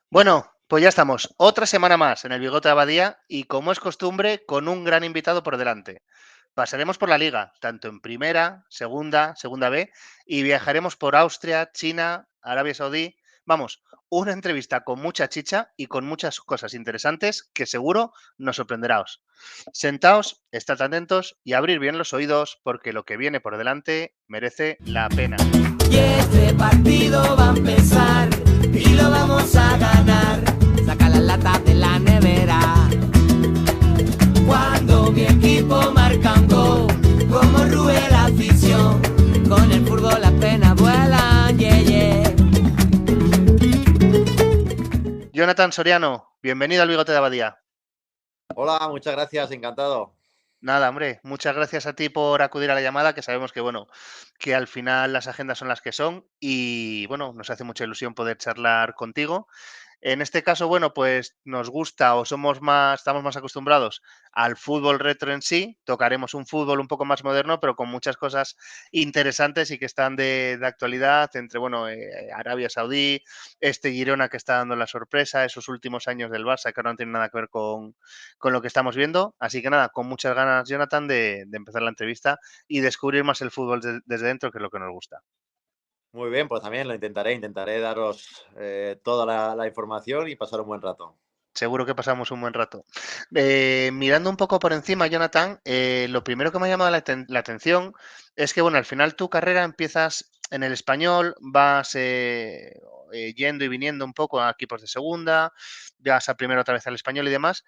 Bueno, pues ya estamos. Otra semana más en el Bigote de Abadía y, como es costumbre, con un gran invitado por delante. Pasaremos por la Liga, tanto en Primera, Segunda B, y viajaremos por Austria, China, Arabia Saudí. Vamos, una entrevista con mucha chicha y con muchas cosas interesantes que seguro nos sorprenderáos. Sentaos, estad atentos y abrir bien los oídos porque lo que viene por delante merece la pena. Y este partido va a empezar y lo vamos a ganar. Saca la lata de la nevera. Cuando mi equipo marca un gol, como rue la afición, con el fútbol las penas vuelan, yeah, yeah. Jonathan Soriano, bienvenido al Bigote de Abadía. Hola, muchas gracias, encantado. Nada, hombre, muchas gracias a ti por acudir a la llamada, que sabemos que, bueno, que al final las agendas son las que son y, bueno, nos hace mucha ilusión poder charlar contigo. En este caso, bueno, pues nos gusta o estamos más acostumbrados al fútbol retro en sí. Tocaremos un fútbol un poco más moderno, pero con muchas cosas interesantes y que están de actualidad entre, bueno, Arabia Saudí, este Girona que está dando la sorpresa, esos últimos años del Barça que ahora no tienen nada que ver con lo que estamos viendo. Así que nada, con muchas ganas, Jonathan, de empezar la entrevista y descubrir más el fútbol desde dentro, que es lo que nos gusta. Muy bien, pues también lo intentaré daros toda la información y pasar un buen rato. Seguro que pasamos un buen rato. Mirando un poco por encima, Jonathan, lo primero que me ha llamado la atención es que, bueno, al final tu carrera empiezas en el Español, vas yendo y viniendo un poco a equipos de segunda, vas a primero otra vez al Español y demás,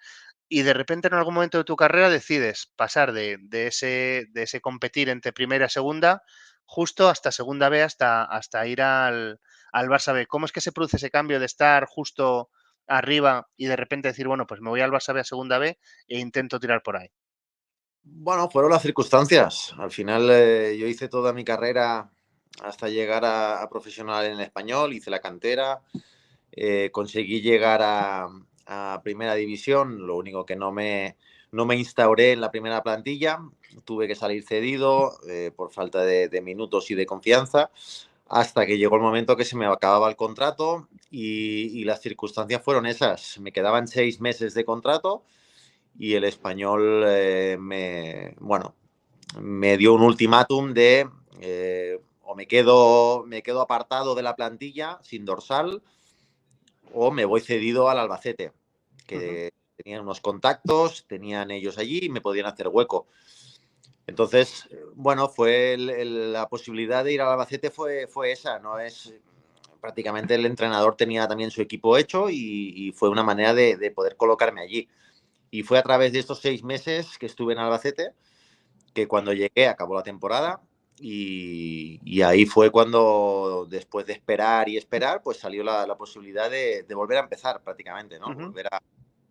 y de repente en algún momento de tu carrera decides pasar de ese competir entre primera y segunda justo hasta segunda B, hasta ir al Barça B. ¿Cómo es que se produce ese cambio de estar justo arriba y de repente decir, bueno, pues me voy al Barça B a segunda B e intento tirar por ahí? Bueno, fueron las circunstancias. Al final yo hice toda mi carrera hasta llegar a profesional en el español, hice la cantera, conseguí llegar a primera división, lo único que no me instauré en la primera plantilla, tuve que salir cedido por falta de minutos y de confianza, hasta que llegó el momento que se me acababa el contrato y las circunstancias fueron esas. Me quedaban 6 meses de contrato y el español me dio un ultimátum de o me quedo apartado de la plantilla sin dorsal o me voy cedido al Albacete, que tenían unos contactos, tenían ellos allí y me podían hacer hueco. Entonces, bueno, fue la posibilidad de ir al Albacete fue esa, no es prácticamente el entrenador tenía también su equipo hecho y fue una manera de poder colocarme allí. Y fue a través de estos 6 meses que estuve en Albacete que cuando llegué acabó la temporada y ahí fue cuando, después de esperar y esperar, pues salió la posibilidad de volver a empezar prácticamente, ¿no? Volver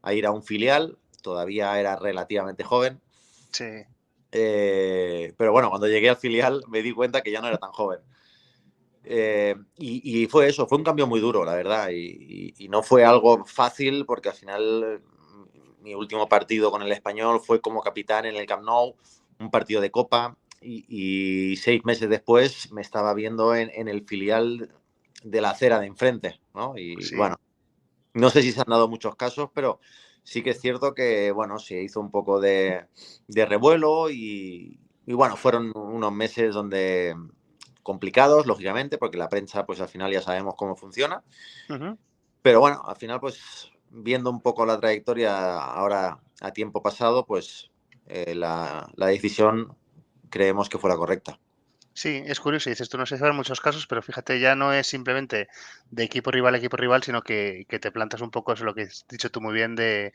a ir a un filial, todavía era relativamente joven. Sí. Pero bueno, cuando llegué al filial me di cuenta que ya no era tan joven. Y fue eso, fue un cambio muy duro, la verdad. Y no fue algo fácil porque al final mi último partido con el español fue como capitán en el Camp Nou, un partido de Copa. Y 6 meses después me estaba viendo en el filial de la acera de enfrente, ¿no? Y Sí. bueno, no sé si se han dado muchos casos, pero sí que es cierto que, bueno, se hizo un poco de revuelo y bueno, fueron unos meses donde complicados, lógicamente, porque la prensa, pues al final ya sabemos cómo funciona. Pero bueno, al final, pues viendo un poco la trayectoria ahora a tiempo pasado, pues la decisión creemos que fue la correcta. Sí, es curioso, dices tú, no sé si en muchos casos, pero fíjate, ya no es simplemente de equipo rival a equipo rival, sino que te plantas un poco, eso lo que has dicho tú muy bien, de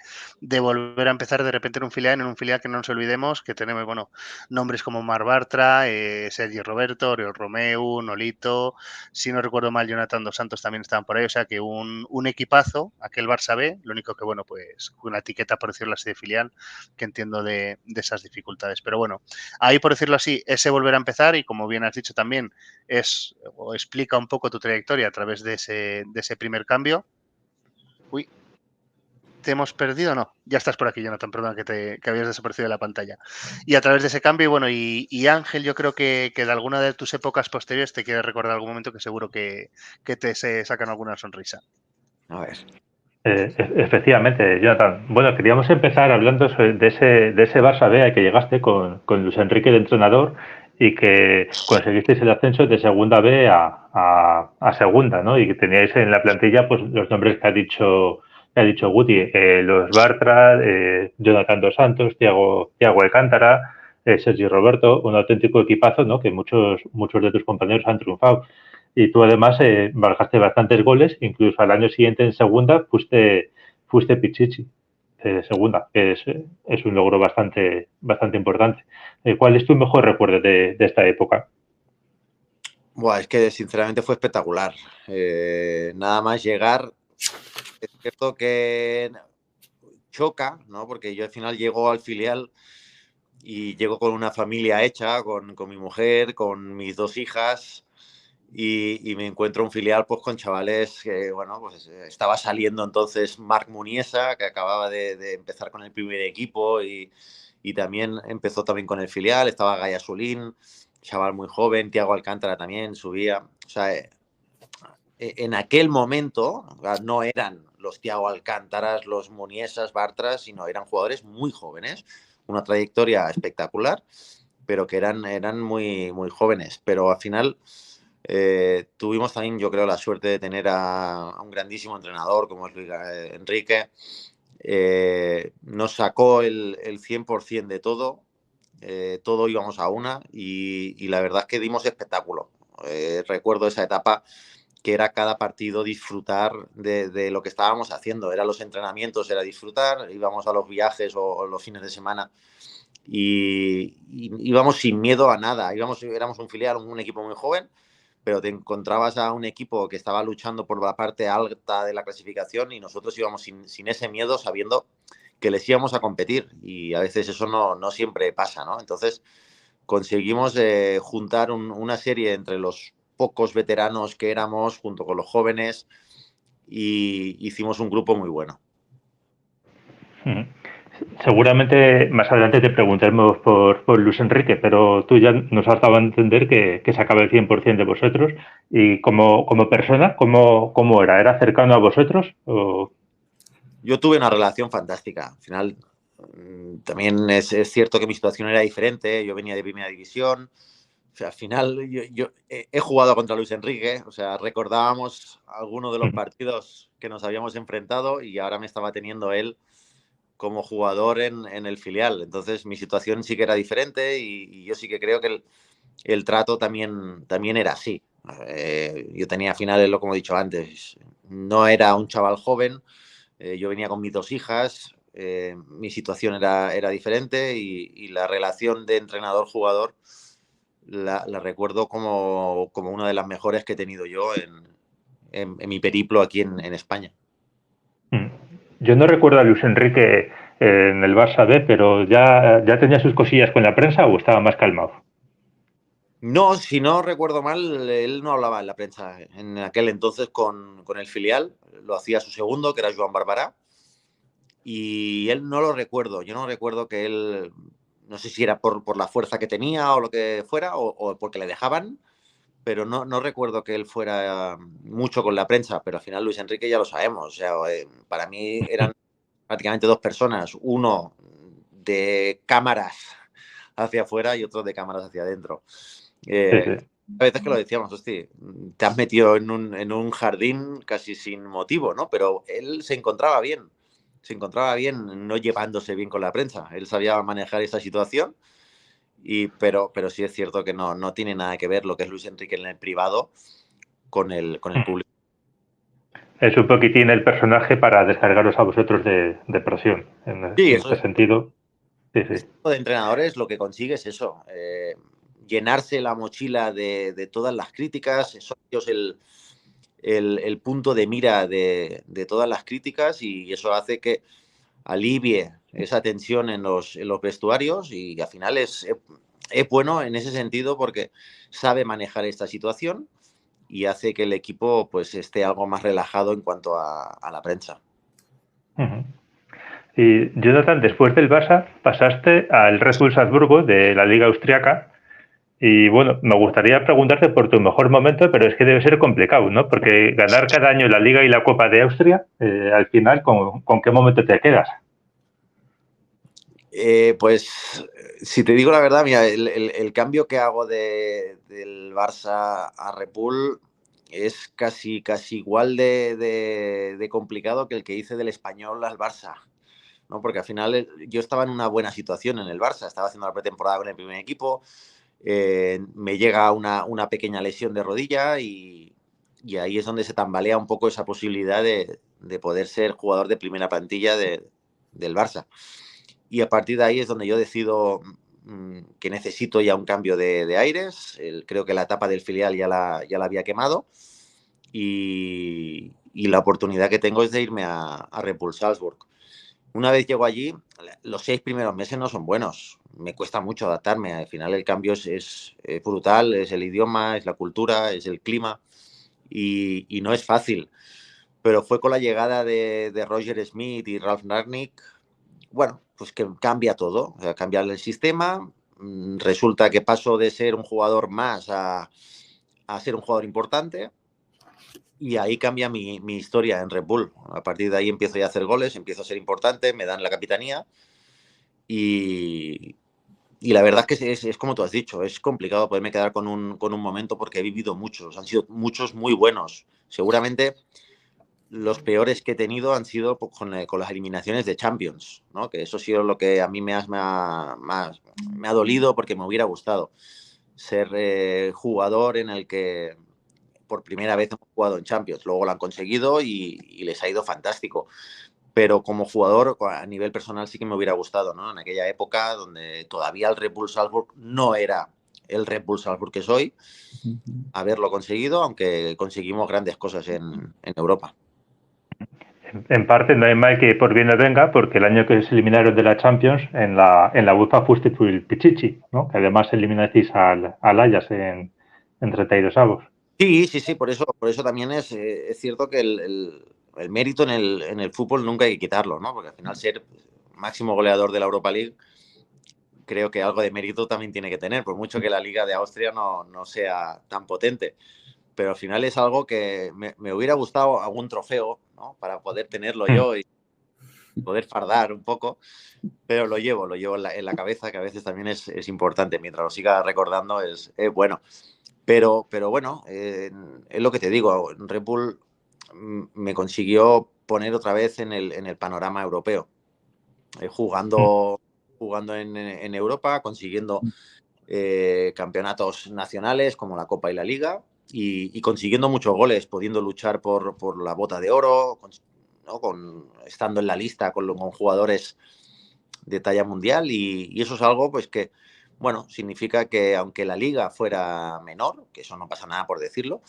volver a empezar de repente en un filial que no nos olvidemos, que tenemos, bueno, nombres como Mar Bartra, Sergi Roberto, Oriol Romeu, Nolito, si no recuerdo mal, Jonathan Dos Santos también estaban por ahí, o sea que un equipazo, aquel Barça B, lo único que, bueno, pues una etiqueta, por decirlo así, de filial, que entiendo de esas dificultades, pero bueno, ahí, por decirlo así, ese volver a empezar y, como bien has dicho también, es o explica un poco tu trayectoria a través de ese primer cambio. Uy, ¿te hemos perdido? No, ya estás por aquí, Jonathan, perdón, que habías desaparecido de la pantalla. Y a través de ese cambio, bueno, y Ángel, yo creo que de alguna de tus épocas posteriores te quiere recordar algún momento que seguro que te se sacan alguna sonrisa. A ver. Efectivamente, Jonathan. Bueno, queríamos empezar hablando de ese Barça B al que llegaste con Luis Enrique de entrenador y que conseguisteis el ascenso de segunda B a segunda, ¿no? Y que teníais en la plantilla pues los nombres que ha dicho Guti, los Bartra, Jonathan Dos Santos, Thiago Alcántara, Sergi Roberto, un auténtico equipazo, ¿no? Que muchos de tus compañeros han triunfado. Y tú además marcaste bastantes goles, incluso al año siguiente en segunda fuiste Pichichi de segunda, que es un logro bastante importante. ¿Cuál es tu mejor recuerdo de esta época? Buah, es que sinceramente fue espectacular. Nada más llegar, es cierto que choca, ¿no? Porque yo al final llego al filial y llego con una familia hecha, con mi mujer, con mis 2 hijas, y me encuentro un filial pues con chavales que, bueno, pues estaba saliendo entonces Marc Muniesa, que acababa de empezar con el primer equipo y también empezó también con el filial, estaba Gaya Sulín, chaval muy joven, Thiago Alcántara también subía, o sea, en aquel momento no eran los Thiago Alcántaras, los Muniesas, Bartras, sino eran jugadores muy jóvenes, una trayectoria espectacular, pero que eran muy, muy jóvenes. Pero al final tuvimos también, yo creo, la suerte de tener a un grandísimo entrenador como es Luis Enrique. Nos sacó el 100% de todo. Todo íbamos a una y la verdad es que dimos espectáculo. Recuerdo esa etapa que era cada partido disfrutar de lo que estábamos haciendo. Eran los entrenamientos, era disfrutar, íbamos a los viajes o los fines de semana y íbamos sin miedo a nada. Éramos un filial, un equipo muy joven, pero te encontrabas a un equipo que estaba luchando por la parte alta de la clasificación y nosotros íbamos sin ese miedo, sabiendo que les íbamos a competir y a veces eso no siempre pasa, ¿no? Entonces conseguimos juntar una serie entre los pocos veteranos que éramos junto con los jóvenes y hicimos un grupo muy bueno. Seguramente más adelante te preguntaremos por Luis Enrique, pero tú ya nos has dado a entender que sacaba el 100% de vosotros. Y como persona, ¿cómo era? ¿Era cercano a vosotros? ¿O? Yo tuve una relación fantástica. Al final, también es cierto que mi situación era diferente. Yo venía de primera división. O sea, al final, yo he jugado contra Luis Enrique. O sea, recordábamos algunos de los partidos que nos habíamos enfrentado y ahora me estaba teniendo él como jugador en el filial. Entonces, mi situación sí que era diferente y yo sí que creo que el trato también era así. Yo tenía finales, como he dicho antes, no era un chaval joven. Yo venía con mis 2 hijas, mi situación era diferente y la relación de entrenador-jugador la recuerdo como una de las mejores que he tenido yo en mi periplo aquí en España. Yo no recuerdo a Luis Enrique en el Barça B, pero ¿ya tenía sus cosillas con la prensa o estaba más calmado? No, si no recuerdo mal, él no hablaba en la prensa en aquel entonces con el filial, lo hacía su segundo, que era Joan Barbará, y él no lo recuerdo. Yo no recuerdo que él, no sé si era por la fuerza que tenía o lo que fuera, o porque le dejaban, pero no recuerdo que él fuera mucho con la prensa, pero al final Luis Enrique ya lo sabemos. O sea, para mí eran prácticamente 2 personas, uno de cámaras hacia afuera y otro de cámaras hacia adentro. Sí. A veces que lo decíamos, hostia, te has metido en un jardín casi sin motivo, ¿no? Pero él se encontraba bien no llevándose bien con la prensa. Él sabía manejar esa situación, pero sí es cierto que no tiene nada que ver lo que es Luis Enrique en el privado con el público. Es un poquitín el personaje para descargaros a vosotros de presión, en este sentido. Sí. Este tipo de entrenadores lo que consigue es eso, llenarse la mochila de todas las críticas, son ellos el punto de mira de todas las críticas y eso hace que alivie esa tensión en los vestuarios y al final es bueno en ese sentido porque sabe manejar esta situación y hace que el equipo pues esté algo más relajado en cuanto a la prensa. Y Jonathan, después del Barça pasaste al Red Bull Salzburgo de la Liga Austriaca Y bueno, me gustaría preguntarte por tu mejor momento, pero es que debe ser complicado, ¿no? Porque ganar cada año la Liga y la Copa de Austria, al final, ¿con qué momento te quedas? Pues, si te digo la verdad, mira, el cambio que hago del Barça a Red Bull es casi igual de complicado que el que hice del Español al Barça, ¿no? Porque al final yo estaba en una buena situación en el Barça, estaba haciendo la pretemporada con el primer equipo, me llega una pequeña lesión de rodilla y ahí es donde se tambalea un poco esa posibilidad de poder ser jugador de primera plantilla del Barça. Y a partir de ahí es donde yo decido que necesito ya un cambio de aires. Creo que la etapa del filial ya la había quemado y la oportunidad que tengo es de irme a Red Bull Salzburg. Una vez llego allí, los 6 primeros meses no son buenos. Me cuesta mucho adaptarme. Al final el cambio es brutal, es el idioma, es la cultura, es el clima y no es fácil. Pero fue con la llegada de Roger Smith y Ralf Rangnick, bueno, pues que cambia todo, o sea, cambia el sistema, resulta que paso de ser un jugador más a ser un jugador importante y ahí cambia mi historia en Red Bull. A partir de ahí empiezo ya a hacer goles, empiezo a ser importante, me dan la capitanía y la verdad es que es como tú has dicho, es complicado poderme quedar con un momento porque he vivido muchos, han sido muchos muy buenos. Seguramente los peores que he tenido han sido con las eliminaciones de Champions, ¿no? Que eso ha sido lo que a mí me ha dolido porque me hubiera gustado ser jugador en el que por primera vez hemos jugado en Champions. Luego lo han conseguido y les ha ido fantástico. Pero como jugador, a nivel personal, sí que me hubiera gustado, ¿no? En aquella época donde todavía el Red Bull Salzburg no era el Red Bull Salzburg que soy, haberlo conseguido, aunque conseguimos grandes cosas en Europa. En parte no hay mal que por bien no venga, porque el año que se eliminaron de la Champions, en la UEFA fuiste tú el Pichichi, ¿no? Que además eliminasteis al Ajax en 32avos. Sí, por eso también es cierto que el mérito en el fútbol nunca hay que quitarlo, ¿no? Porque al final ser máximo goleador de la Europa League, creo que algo de mérito también tiene que tener, por mucho que la Liga de Austria no sea tan potente. Pero al final es algo que me hubiera gustado algún trofeo, ¿no? Para poder tenerlo yo y poder fardar un poco, pero lo llevo en la cabeza, que a veces también es importante. Mientras lo siga recordando es bueno. Pero bueno, es lo que te digo, Red Bull me consiguió poner otra vez en el panorama europeo, jugando en Europa, consiguiendo campeonatos nacionales como la Copa y la Liga y consiguiendo muchos goles, pudiendo luchar por la bota de oro, ¿no? Estando en la lista con jugadores de talla mundial y eso es algo pues que, bueno, significa que aunque la liga fuera menor, que eso no pasa nada por decirlo,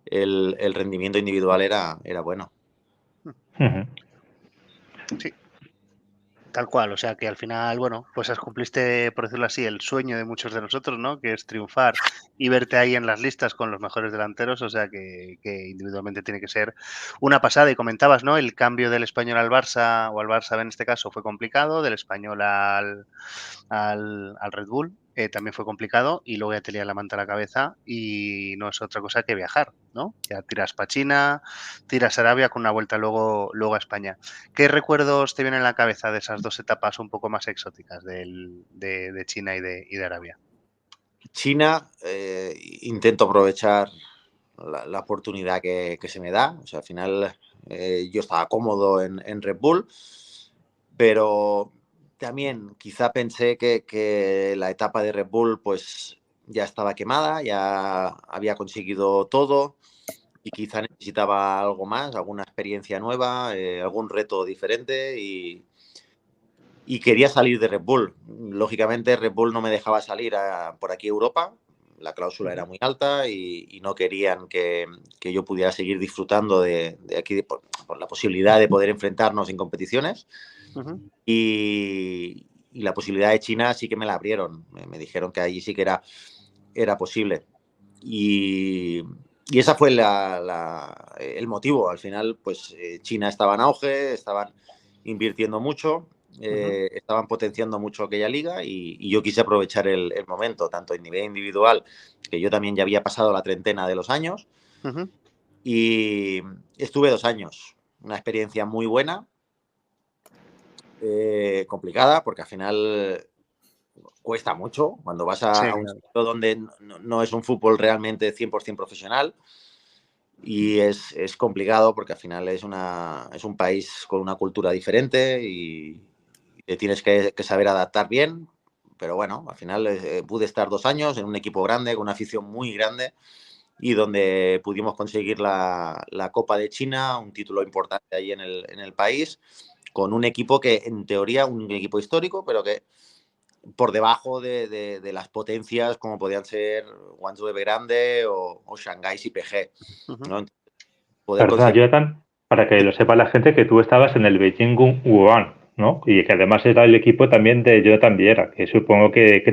el rendimiento individual era bueno. Sí, tal cual, o sea que al final, bueno, pues cumpliste, por decirlo así, el sueño de muchos de nosotros, ¿no? Que es triunfar y verte ahí en las listas con los mejores delanteros, o sea que individualmente tiene que ser una pasada. Y comentabas, ¿no? El cambio del Español al Barça, o al Barça en este caso, fue complicado, del Español al Red Bull también fue complicado y luego ya te lía la manta a la cabeza y no es otra cosa que viajar, ¿no? Ya tiras para China, tiras a Arabia con una vuelta luego a España. ¿Qué recuerdos te vienen en la cabeza de esas dos etapas un poco más exóticas de China y de Arabia? China, intento aprovechar la oportunidad que se me da. O sea, al final yo estaba cómodo en Red Bull, pero también quizá pensé que la etapa de Red Bull pues ya estaba quemada, ya había conseguido todo y quizá necesitaba algo más, alguna experiencia nueva, algún reto diferente y quería salir de Red Bull. Lógicamente Red Bull no me dejaba salir por aquí a Europa, la cláusula era muy alta y no querían que yo pudiera seguir disfrutando de aquí por la posibilidad de poder enfrentarnos en competiciones. Y la posibilidad de China sí que me la abrieron. Me dijeron que allí sí que era posible. Y ese fue el motivo. Al final, pues China estaba en auge, estaban invirtiendo mucho estaban potenciando mucho aquella liga y yo quise aprovechar el momento, tanto en nivel individual, que yo también ya había pasado la treintena de los años, y estuve 2 años. Una experiencia muy buena, complicada, porque al final cuesta mucho cuando vas a un sitio donde no es un fútbol realmente 100% profesional. Y es complicado porque al final es un país con una cultura diferente y te tienes que saber adaptar bien. Pero bueno, al final pude estar 2 años en un equipo grande, con una afición muy grande y donde pudimos conseguir la Copa de China, un título importante ahí en el país, con un equipo que en teoría, un equipo histórico, pero que por debajo de las potencias como podían ser Guangzhou Evergrande o Shanghái SIPG, ¿no? Poder Perdona, conseguir... Jonathan, para que lo sepa la gente, que tú estabas en el Beijing Wuhan, ¿no? Y que además era el equipo también de Jonathan Viera, que supongo que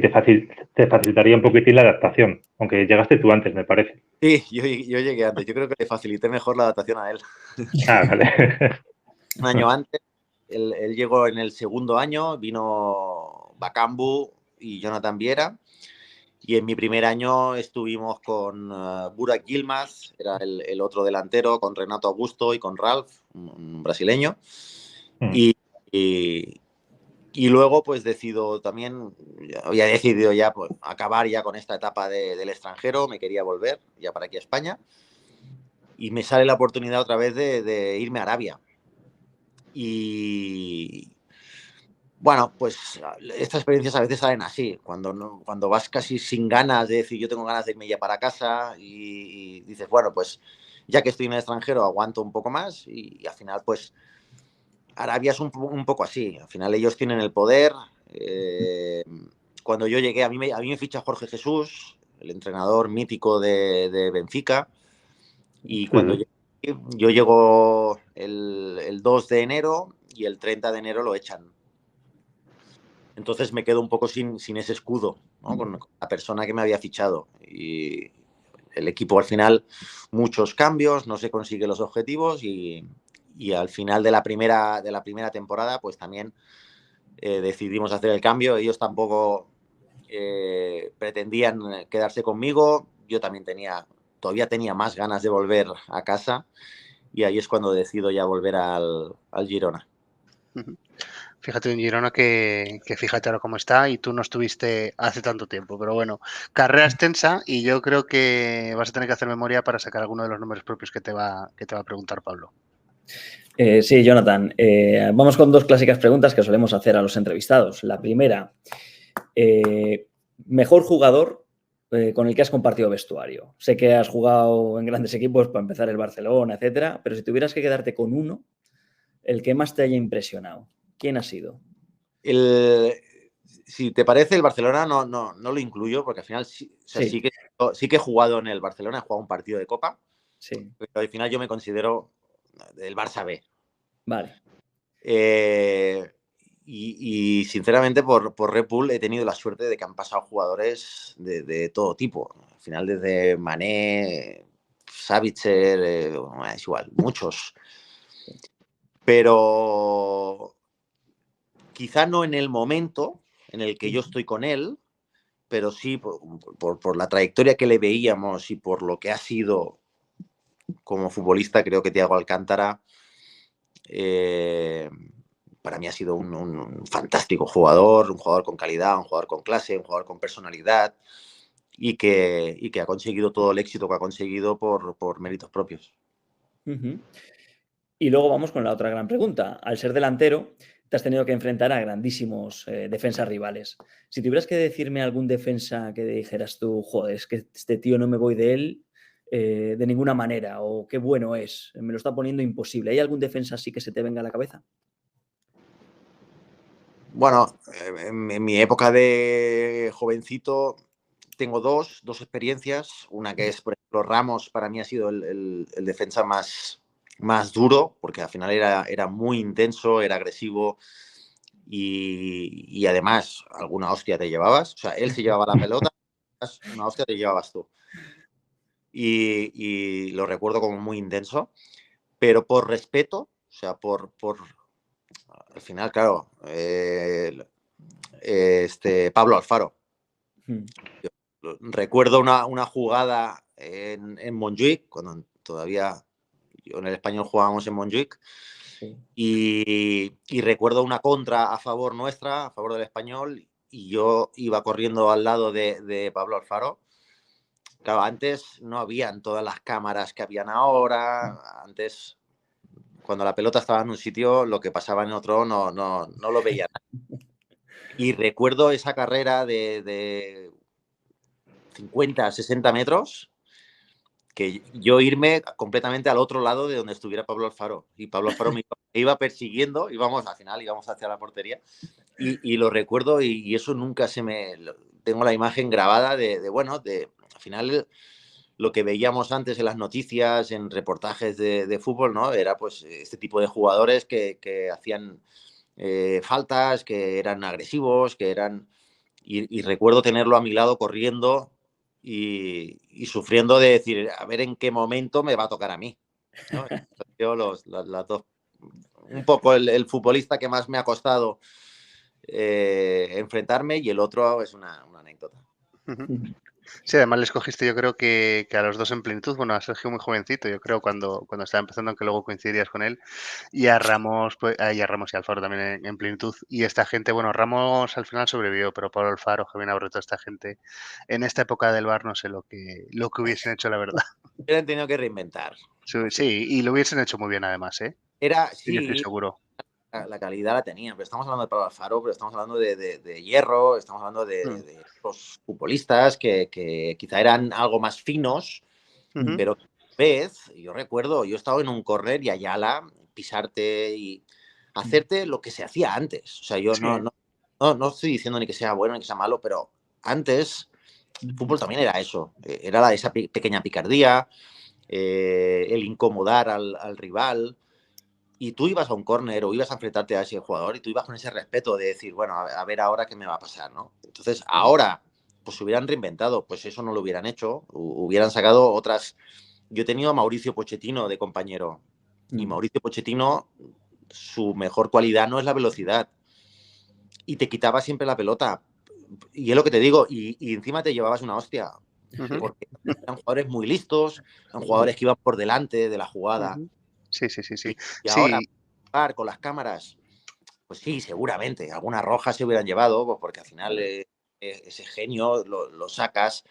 te facilitaría un poquitín la adaptación, aunque llegaste tú antes, me parece. Sí, yo llegué antes. Yo creo que le facilité mejor la adaptación a él. Ah, vale. Un año antes, él llegó en el segundo año, vino Bakambu y Jonathan Viera. Y en mi primer año estuvimos con Burak Yilmaz, era el otro delantero, con Renato Augusto y con Ralph, un brasileño. Y luego pues había decidido ya pues, acabar ya con esta etapa del extranjero, me quería volver ya para aquí a España. Y me sale la oportunidad otra vez de irme a Arabia. Y bueno, pues estas experiencias a veces salen así, cuando vas casi sin ganas de decir yo tengo ganas de irme ya para casa y dices, bueno, pues ya que estoy en el extranjero aguanto un poco más y al final pues Arabia es un poco así, al final ellos tienen el poder. Cuando yo llegué, a mí me ficha Jorge Jesús, el entrenador mítico de Benfica, y cuando yo llego el 2 de enero y el 30 de enero lo echan. Entonces me quedo un poco sin ese escudo, ¿no? Con la persona que me había fichado. Y el equipo al final, muchos cambios, no se consiguen los objetivos y al final de la primera temporada, pues también decidimos hacer el cambio. Ellos tampoco pretendían quedarse conmigo. Yo también todavía tenía más ganas de volver a casa y ahí es cuando decido ya volver al Girona. Fíjate un Girona que fíjate ahora cómo está y tú no estuviste hace tanto tiempo, pero bueno, carrera extensa y yo creo que vas a tener que hacer memoria para sacar alguno de los nombres propios que te va a preguntar Pablo. Sí, Jonathan. Vamos con 2 clásicas preguntas que solemos hacer a los entrevistados. La primera, mejor jugador con el que has compartido vestuario. Sé que has jugado en grandes equipos, para empezar el Barcelona, etcétera, pero si tuvieras que quedarte con uno, el que más te haya impresionado, ¿quién ha sido? Si te parece, el Barcelona no lo incluyo porque al final sí que he jugado en el Barcelona, he jugado un partido de Copa, sí, pero al final yo me considero del Barça B. Vale. Y sinceramente por Red Bull he tenido la suerte de que han pasado jugadores de todo tipo. Al final desde Mané, Savitzer, es igual, muchos. Pero quizá no en el momento en el que yo estoy con él, pero sí por la trayectoria que le veíamos y por lo que ha sido como futbolista, creo que Thiago Alcántara para mí ha sido un fantástico jugador, un jugador con calidad, un jugador con clase, un jugador con personalidad y que ha conseguido todo el éxito que ha conseguido por méritos propios. Y luego vamos con la otra gran pregunta. Al ser delantero, te has tenido que enfrentar a grandísimos defensas rivales. Si tuvieras que decirme algún defensa que dijeras tú, joder, es que este tío no me voy de él de ninguna manera, o qué bueno es, me lo está poniendo imposible. ¿Hay algún defensa así que se te venga a la cabeza? Bueno, en mi época de jovencito tengo dos experiencias. Una que es, por ejemplo, Ramos, para mí ha sido el defensa más duro, porque al final era muy intenso, era agresivo y además alguna hostia te llevabas. O sea, él se llevaba la pelota, una hostia te llevabas tú. Y lo recuerdo como muy intenso, pero por respeto, o sea, por al final, claro, Pablo Alfaro. Recuerdo una jugada en Montjuic, cuando todavía yo en el Español jugábamos en Montjuic, sí. Y recuerdo una contra a favor nuestra, a favor del Español, y yo iba corriendo al lado de Pablo Alfaro. Claro, antes no habían todas las cámaras que habían ahora. Antes, cuando la pelota estaba en un sitio, lo que pasaba en otro no lo veían. Y recuerdo esa carrera de 50, 60 metros, que yo irme completamente al otro lado de donde estuviera Pablo Alfaro. Y Pablo Alfaro me iba persiguiendo, al final íbamos hacia la portería. Y lo recuerdo y eso nunca se me... Tengo la imagen grabada al final lo que veíamos antes en las noticias, en reportajes de fútbol, ¿no? Era pues este tipo de jugadores que hacían faltas, que eran agresivos, que eran... Y recuerdo tenerlo a mi lado corriendo y sufriendo de decir, a ver en qué momento me va a tocar a mí, ¿no? Yo las dos... Un poco el futbolista que más me ha costado enfrentarme, y el otro es una anécdota. Sí, además le escogiste, yo creo que a los dos en plenitud. Bueno, a Sergio muy jovencito, yo creo, cuando estaba empezando, aunque luego coincidirías con él, y a Ramos, pues, y a Ramos y Alfaro también en plenitud. Y esta gente, bueno, Ramos al final sobrevivió, pero Pablo Alfaro, Javier Aburto, esta gente, en esta época del VAR, no sé lo que hubiesen hecho, la verdad. Hubieran tenido que reinventar. Sí, y lo hubiesen hecho muy bien, además, ¿eh? Sí, estoy seguro. La calidad la tenían, pero estamos hablando de Pablo Alfaro, pero estamos hablando de Hierro, estamos hablando de los futbolistas que quizá eran algo más finos, pero yo recuerdo, yo he estado en un córner y Ayala pisarte y hacerte lo que se hacía antes. O sea, yo no estoy diciendo ni que sea bueno ni que sea malo, pero antes el fútbol también era eso, era esa pequeña picardía, el incomodar al rival. Y tú ibas a un córner o ibas a enfrentarte a ese jugador y tú ibas con ese respeto de decir, bueno, a ver ahora qué me va a pasar, ¿no? Entonces, ahora, pues se hubieran reinventado, pues eso no lo hubieran hecho, hubieran sacado otras... Yo he tenido a Mauricio Pochettino de compañero, y Mauricio Pochettino, su mejor cualidad no es la velocidad, y te quitaba siempre la pelota, y es lo que te digo, y encima te llevabas una hostia, porque eran jugadores muy listos, eran jugadores que iban por delante de la jugada. Sí. Y ahora, con las cámaras, pues sí, seguramente, algunas rojas se hubieran llevado, pues porque al final ese genio lo sacas,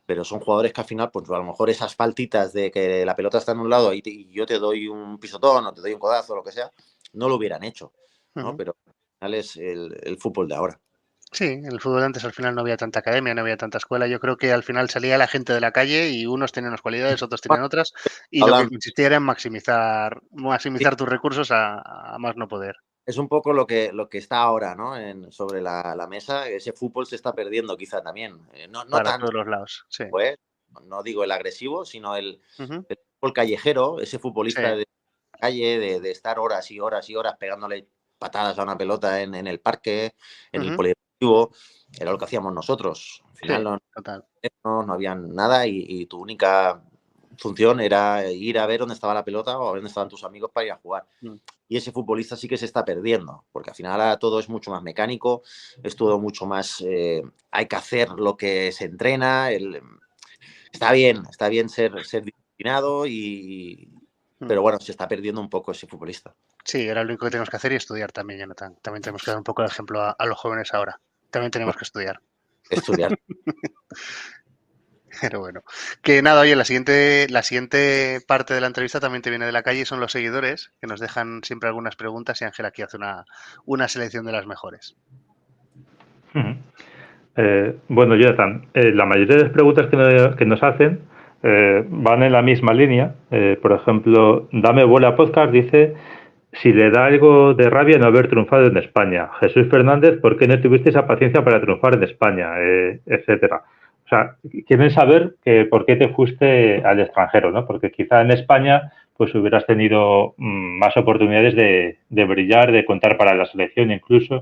pero son jugadores que al final, pues a lo mejor esas faltitas de que la pelota está en un lado y yo te doy un pisotón o te doy un codazo, lo que sea, no lo hubieran hecho, ¿no? Pero al final es el fútbol de ahora. Sí, en el fútbol antes al final no había tanta academia, no había tanta escuela. Yo creo que al final salía la gente de la calle y unos tenían unas cualidades, otros tenían otras, y lo que consistía era en maximizar tus recursos a más no poder. Es un poco lo que está ahora, ¿no? Sobre la mesa. Ese fútbol se está perdiendo quizá también. No Para tanto, todos los lados, sí. Pues, no digo el agresivo, sino el fútbol callejero, ese futbolista de calle, de estar horas y horas y horas pegándole patadas a una pelota en el parque, en el polideportivo. Era lo que hacíamos nosotros. Al final no había nada y tu única función era ir a ver dónde estaba la pelota o a ver dónde estaban tus amigos para ir a jugar. Y ese futbolista sí que se está perdiendo, porque al final ahora todo es mucho más mecánico, es todo mucho más... hay que hacer lo que se entrena. Está bien ser disciplinado, pero bueno, se está perdiendo un poco ese futbolista. Sí, era lo único que tenemos que hacer y estudiar también, Jonathan. También tenemos que dar un poco de ejemplo a los jóvenes ahora. También tenemos que estudiar. Pero bueno, que nada, oye, la siguiente parte de la entrevista también te viene de la calle y son los seguidores, que nos dejan siempre algunas preguntas y Ángel aquí hace una selección de las mejores. Bueno, Jonathan, la mayoría de las preguntas que nos hacen van en la misma línea. Por ejemplo, Dame Bola Podcast dice si le da algo de rabia no haber triunfado en España. Jesús Fernández, ¿por qué no tuviste esa paciencia para triunfar en España? Etcétera. O sea, quieren saber por qué te fuiste al extranjero, ¿no? Porque quizá en España pues hubieras tenido más oportunidades de brillar, de contar para la selección incluso.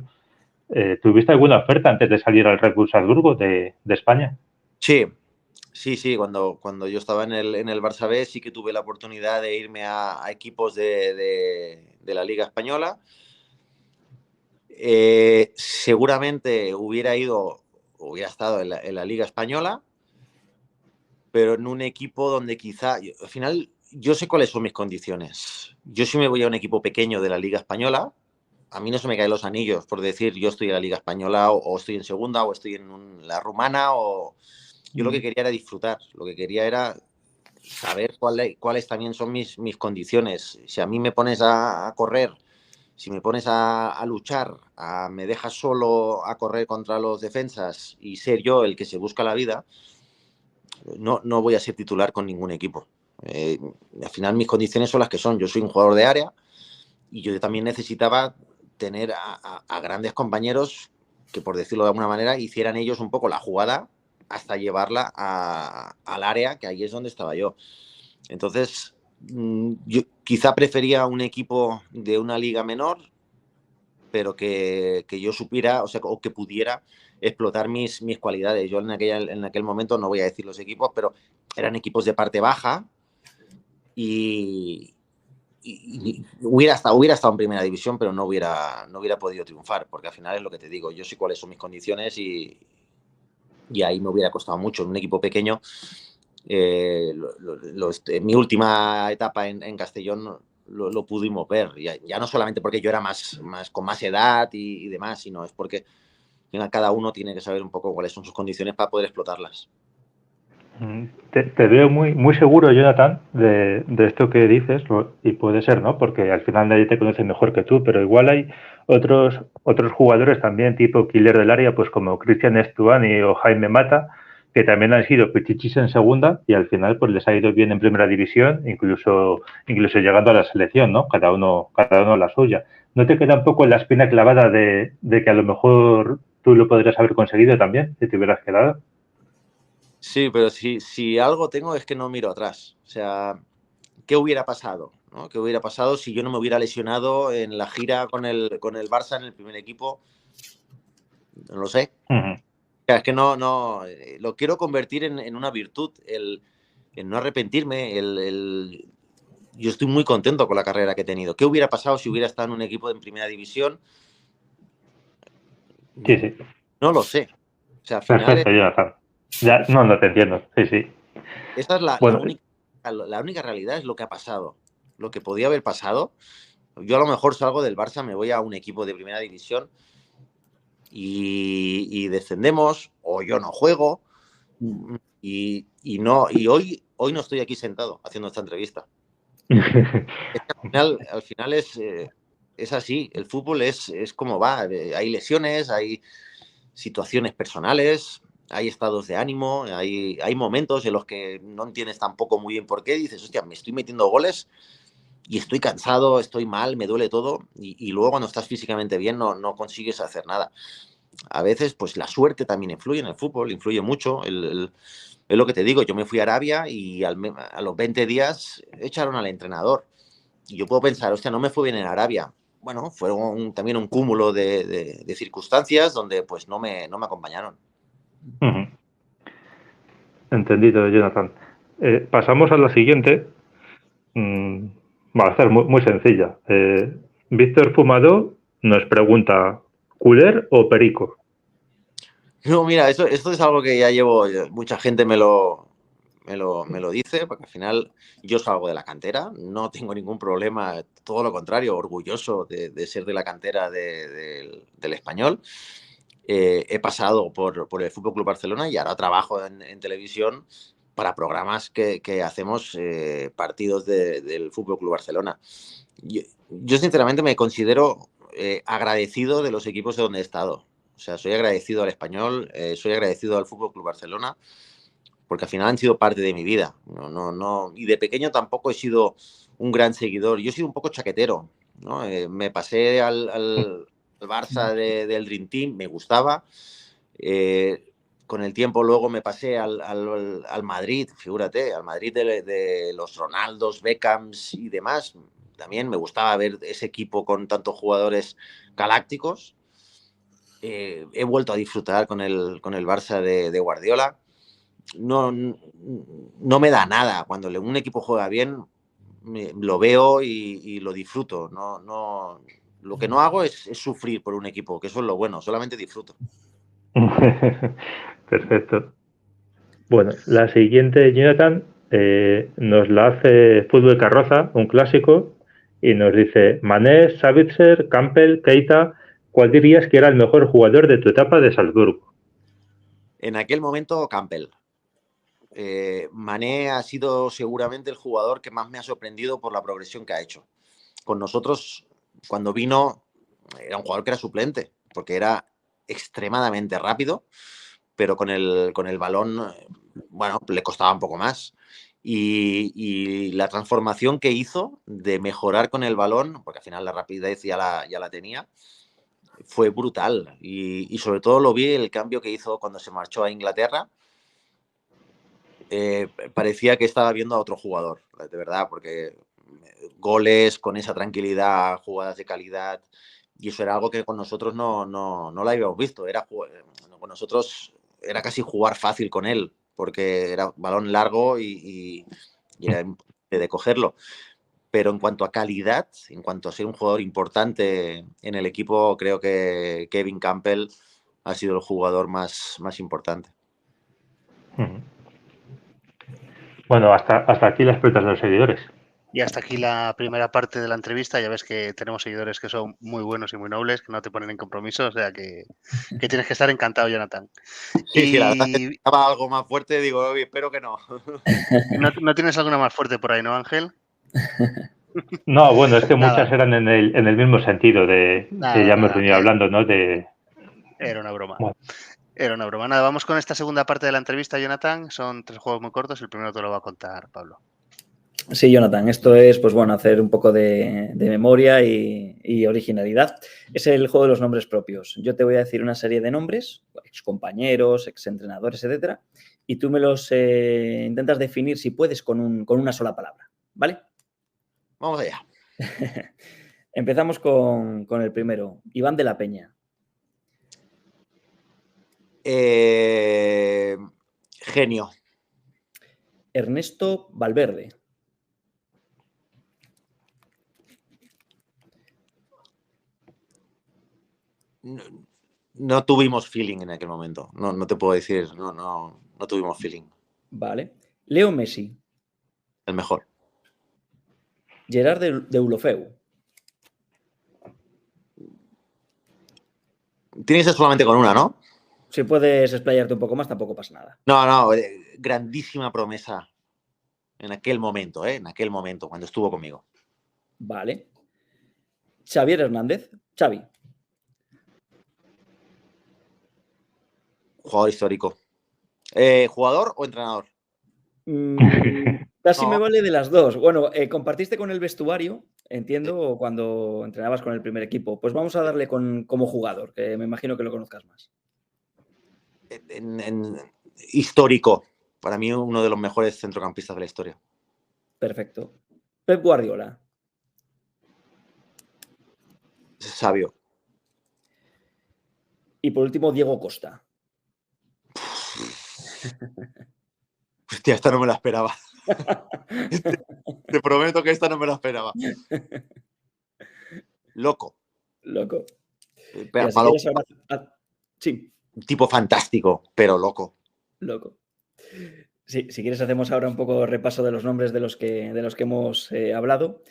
¿Tuviste alguna oferta antes de salir al Red Bull Salzburgo de España? Sí. Cuando yo estaba en el Barça B sí que tuve la oportunidad de irme a equipos de la Liga Española. Seguramente hubiera estado en la Liga Española, pero en un equipo donde quizá, al final, yo sé cuáles son mis condiciones. Yo si me voy a un equipo pequeño de la Liga Española, a mí no se me caen los anillos por decir yo estoy en la Liga Española o estoy en segunda o estoy en la rumana. Yo lo que quería era disfrutar, lo que quería era saber cuáles también son mis condiciones. Si a mí me pones a correr, si me pones a luchar, me dejas solo a correr contra los defensas y ser yo el que se busca la vida, no voy a ser titular con ningún equipo. Al final mis condiciones son las que son. Yo soy un jugador de área y yo también necesitaba tener a grandes compañeros que, por decirlo de alguna manera, hicieran ellos un poco la jugada hasta llevarla al área, que ahí es donde estaba yo. Entonces, yo quizá prefería un equipo de una liga menor, pero que yo supiera, o sea, o que pudiera explotar mis cualidades. Yo en aquel momento, no voy a decir los equipos, pero eran equipos de parte baja y hubiera estado en primera división, pero no hubiera podido triunfar, porque al final es lo que te digo, yo sé cuáles son mis condiciones y ahí me hubiera costado mucho. En un equipo pequeño, mi última etapa en Castellón lo pudimos ver, ya no solamente porque yo era con más edad y demás, sino es porque cada uno tiene que saber un poco cuáles son sus condiciones para poder explotarlas. Te veo muy, muy seguro, Jonathan, de esto que dices, y puede ser, ¿no? Porque al final nadie te conoce mejor que tú, pero igual hay otros jugadores también, tipo killer del área, pues como Cristian Estuani o Jaime Mata, que también han sido pichichis en segunda y al final pues les ha ido bien en primera división, incluso llegando a la selección, ¿no? Cada uno la suya. ¿No te queda un poco la espina clavada de que a lo mejor tú lo podrías haber conseguido también, si te hubieras quedado? Sí, pero si algo tengo es que no miro atrás. O sea, ¿qué hubiera pasado? ¿No? ¿Qué hubiera pasado si yo no me hubiera lesionado en la gira con el Barça en el primer equipo? No lo sé. Uh-huh. O sea, es que no, lo quiero convertir en una virtud, el no arrepentirme, yo estoy muy contento con la carrera que he tenido. ¿Qué hubiera pasado si hubiera estado en un equipo en primera división? Sí. No lo sé. O sea, al final Perfecto, Jonathan. Ya, no te entiendo. Sí. Esta es Bueno, la única realidad, es lo que ha pasado. Lo que podía haber pasado. Yo a lo mejor salgo del Barça, me voy a un equipo de primera división y descendemos, o yo no juego, y hoy no estoy aquí sentado haciendo esta entrevista. Al final es así. El fútbol es como va. Hay lesiones, hay situaciones personales, hay estados de ánimo, hay momentos en los que no entiendes tampoco muy bien por qué. Dices, hostia, me estoy metiendo goles y estoy cansado, estoy mal, me duele todo. Y luego cuando estás físicamente bien no consigues hacer nada. A veces, pues la suerte también influye en el fútbol, influye mucho. Es lo que te digo, yo me fui a Arabia y a los 20 días echaron al entrenador. Y yo puedo pensar, hostia, no me fue bien en Arabia. Bueno, fue también un cúmulo de circunstancias donde pues no me acompañaron. Uh-huh. Entendido, Jonathan. Pasamos a la siguiente. Va a estar muy, muy sencilla. Víctor Fumado nos pregunta, ¿culé o perico? No, mira, esto es algo que ya llevo, mucha gente me lo dice, porque al final yo salgo de la cantera, no tengo ningún problema, todo lo contrario, orgulloso de ser de la cantera del Español. He pasado por el Fútbol Club Barcelona y ahora trabajo en televisión para programas que hacemos partidos del Fútbol Club Barcelona. Yo sinceramente me considero agradecido de los equipos de donde he estado. O sea, soy agradecido al Español, soy agradecido al Fútbol Club Barcelona, porque al final han sido parte de mi vida. Y de pequeño tampoco he sido un gran seguidor. Yo he sido un poco chaquetero, ¿no? Me pasé al Barça del Dream Team, me gustaba. Con el tiempo luego me pasé al Madrid, figúrate, al Madrid de los Ronaldos, Beckhams y demás. También me gustaba ver ese equipo con tantos jugadores galácticos. He vuelto a disfrutar con el Barça de Guardiola. No me da nada. Cuando un equipo juega bien, lo veo y lo disfruto. No Lo que no hago es sufrir por un equipo, que eso es lo bueno, solamente disfruto. Perfecto. Bueno, la siguiente, Jonathan, nos la hace Fútbol Carroza, un clásico, y nos dice: Mané, Savitzer, Campbell, Keita, ¿cuál dirías que era el mejor jugador de tu etapa de Salzburgo? En aquel momento, Campbell. Mané ha sido seguramente el jugador que más me ha sorprendido por la progresión que ha hecho. Con nosotros, cuando vino, era un jugador que era suplente, porque era extremadamente rápido, pero con el balón, bueno, le costaba un poco más. Y la transformación que hizo de mejorar con el balón, porque al final la rapidez ya la tenía, fue brutal. Y sobre todo lo vi el cambio que hizo cuando se marchó a Inglaterra. Parecía que estaba viendo a otro jugador, de verdad, porque goles con esa tranquilidad, jugadas de calidad, y eso era algo que con nosotros no lo habíamos visto. Con nosotros era casi jugar fácil con él, porque era balón largo y era imposible de cogerlo. Pero en cuanto a calidad, en cuanto a ser un jugador importante en el equipo, creo que Kevin Campbell ha sido el jugador más importante. Bueno, hasta aquí las preguntas de los seguidores. Y hasta aquí la primera parte de la entrevista. Ya ves que tenemos seguidores que son muy buenos y muy nobles, que no te ponen en compromiso, o sea que tienes que estar encantado, Jonathan. Sí, la verdad es que estaba algo más fuerte, digo, espero que no. ¿No tienes alguna más fuerte por ahí, no, Ángel? No, bueno, es que muchas eran en el mismo sentido que ya hemos venido hablando, ¿no? Era una broma. Bueno. Era una broma. Nada, vamos con esta segunda parte de la entrevista, Jonathan. Son 3 juegos muy cortos. El primero te lo va a contar Pablo. Sí, Jonathan, esto es, pues bueno, hacer un poco de memoria y originalidad. Es el juego de los nombres propios. Yo te voy a decir una serie de nombres, excompañeros, exentrenadores, etcétera, y tú me los intentas definir, si puedes, con una sola palabra, ¿vale? Vamos allá. Empezamos con el primero, Iván de la Peña. Genio. Ernesto Valverde. No tuvimos feeling en aquel momento. No te puedo decir, no tuvimos feeling. Vale. Leo Messi. El mejor. Gerard Deulofeu. Tiene que ser solamente con una, ¿no? Si puedes explayarte un poco más, tampoco pasa nada. No, grandísima promesa en aquel momento, cuando estuvo conmigo. Vale. Xavier Hernández. Xavi. Jugador histórico. ¿Jugador o entrenador? Casi me vale de las dos. Bueno, compartiste con el vestuario, entiendo, cuando entrenabas con el primer equipo. Pues vamos a darle como jugador, que me imagino que lo conozcas más. Histórico. Para mí, uno de los mejores centrocampistas de la historia. Perfecto. Pep Guardiola. Sabio. Y por último, Diego Costa. Hostia, esta no me la esperaba. Te prometo que esta no me la esperaba. Loco. Sí. Un tipo fantástico, pero loco. Sí, si quieres hacemos ahora un poco repaso de los nombres de los que hemos hablado.